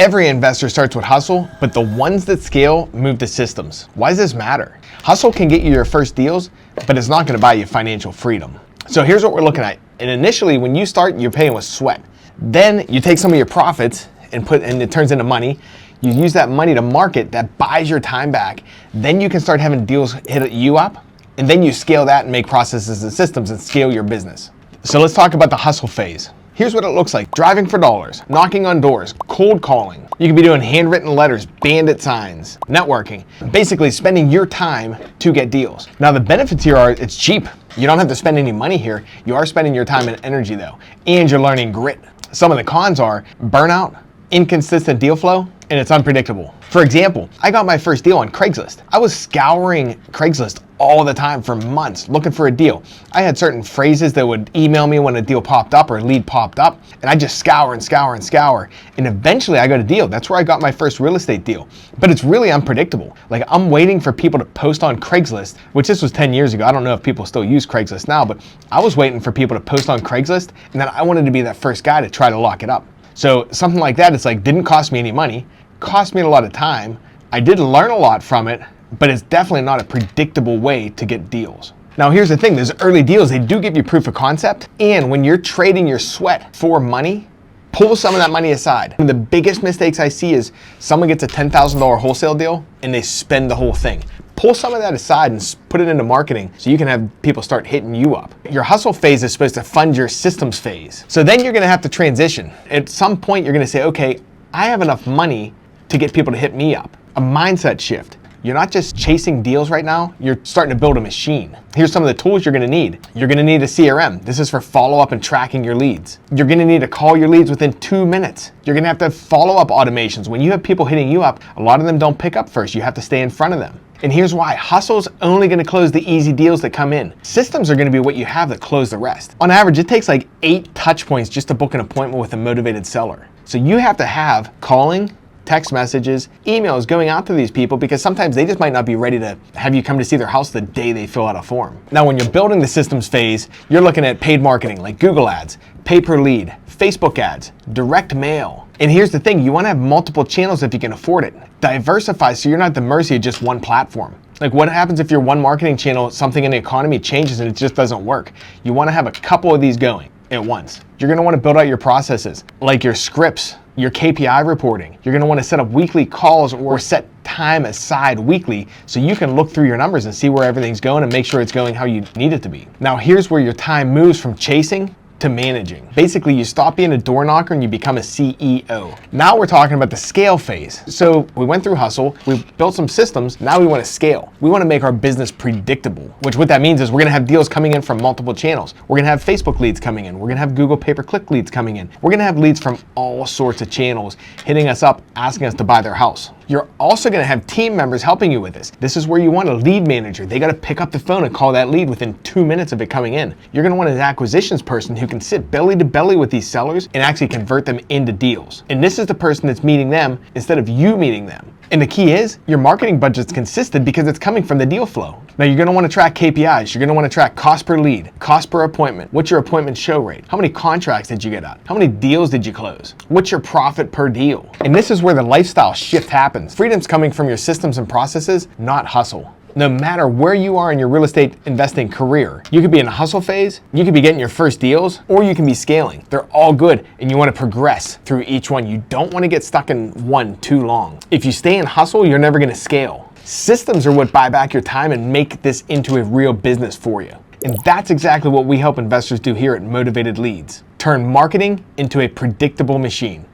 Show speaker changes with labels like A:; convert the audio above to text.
A: Every investor starts with hustle, but the ones that scale move to systems. Why does this matter? Hustle can get you your first deals, but it's not going to buy you financial freedom. So here's what we're looking at. And initially, when you start, you're paying with sweat. Then you take some of your profits and it turns into money. You use that money to market, that buys your time back. Then you can start having deals hit you up, and then you scale that and make processes and systems and scale your business. So let's talk about the hustle phase. Here's what it looks like. Driving for dollars, knocking on doors, cold calling. You could be doing handwritten letters, bandit signs, networking, basically spending your time to get deals. Now the benefits here are it's cheap. You don't have to spend any money here. You are spending your time and energy though, and you're learning grit. Some of the cons are burnout, inconsistent deal flow, and it's unpredictable. For example, I got my first deal on Craigslist. I was scouring Craigslist all the time for months looking for a deal. I had certain phrases that would email me when a deal popped up or a lead popped up, and I just scour and scour and scour. And eventually I got a deal. That's where I got my first real estate deal. But it's really unpredictable. Like I'm waiting for people to post on Craigslist, which this was 10 years ago. I don't know if people still use Craigslist now, but I was waiting for people to post on Craigslist, and then I wanted to be that first guy to try to lock it up. So something like that, it's like didn't cost me any money, cost me a lot of time. I did learn a lot from it, but it's definitely not a predictable way to get deals. Now here's the thing, those early deals, they do give you proof of concept, and when you're trading your sweat for money, pull some of that money aside. One of the biggest mistakes I see is someone gets a $10,000 wholesale deal and they spend the whole thing. Pull some of that aside and put it into marketing so you can have people start hitting you up. Your hustle phase is supposed to fund your systems phase. So then you're gonna have to transition. At some point you're gonna say, okay, I have enough money to get people to hit me up. A mindset shift. You're not just chasing deals right now, you're starting to build a machine. Here's some of the tools you're gonna need. You're gonna need a CRM. This is for follow-up and tracking your leads. You're gonna need to call your leads within 2 minutes. You're gonna have to have follow-up automations. When you have people hitting you up, a lot of them don't pick up first. You have to stay in front of them. And here's why. Hustle's only gonna close the easy deals that come in. Systems are gonna be what you have that close the rest. On average, it takes like 8 touch points just to book an appointment with a motivated seller. So you have to have calling, text messages, emails going out to these people because sometimes they just might not be ready to have you come to see their house the day they fill out a form. Now, when you're building the systems phase, you're looking at paid marketing like Google ads, pay per lead, Facebook ads, direct mail. And here's the thing, you wanna have multiple channels if you can afford it. Diversify so you're not at the mercy of just one platform. Like what happens if your one marketing channel, something in the economy changes and it just doesn't work? You wanna have a couple of these going at once. You're gonna wanna build out your processes, like your scripts, your KPI reporting. You're gonna wanna set up weekly calls or set time aside weekly so you can look through your numbers and see where everything's going and make sure it's going how you need it to be. Now here's where your time moves from chasing to managing. Basically, you stop being a door knocker and you become a CEO. Now we're talking about the scale phase. So we went through hustle, we built some systems, now we wanna scale. We wanna make our business predictable, which what that means is we're gonna have deals coming in from multiple channels. We're gonna have Facebook leads coming in. We're gonna have Google pay-per-click leads coming in. We're gonna have leads from all sorts of channels hitting us up, asking us to buy their house. You're also gonna have team members helping you with this. This is where you want a lead manager. They gotta pick up the phone and call that lead within 2 minutes of it coming in. You're gonna want an acquisitions person who can sit belly to belly with these sellers and actually convert them into deals. And this is the person that's meeting them instead of you meeting them. And the key is your marketing budget's consistent because it's coming from the deal flow. Now you're gonna wanna track KPIs. You're gonna wanna track cost per lead, cost per appointment. What's your appointment show rate? How many contracts did you get out? How many deals did you close? What's your profit per deal? And this is where the lifestyle shift happens. Freedom's coming from your systems and processes, not hustle. No matter where you are in your real estate investing career, you could be in a hustle phase, you could be getting your first deals, or you can be scaling. They're all good, and you want to progress through each one. You don't want to get stuck in one too long. If you stay in hustle, you're never going to scale. Systems are what buy back your time and make this into a real business for you. And that's exactly what we help investors do here at Motivated Leads. Turn marketing into a predictable machine.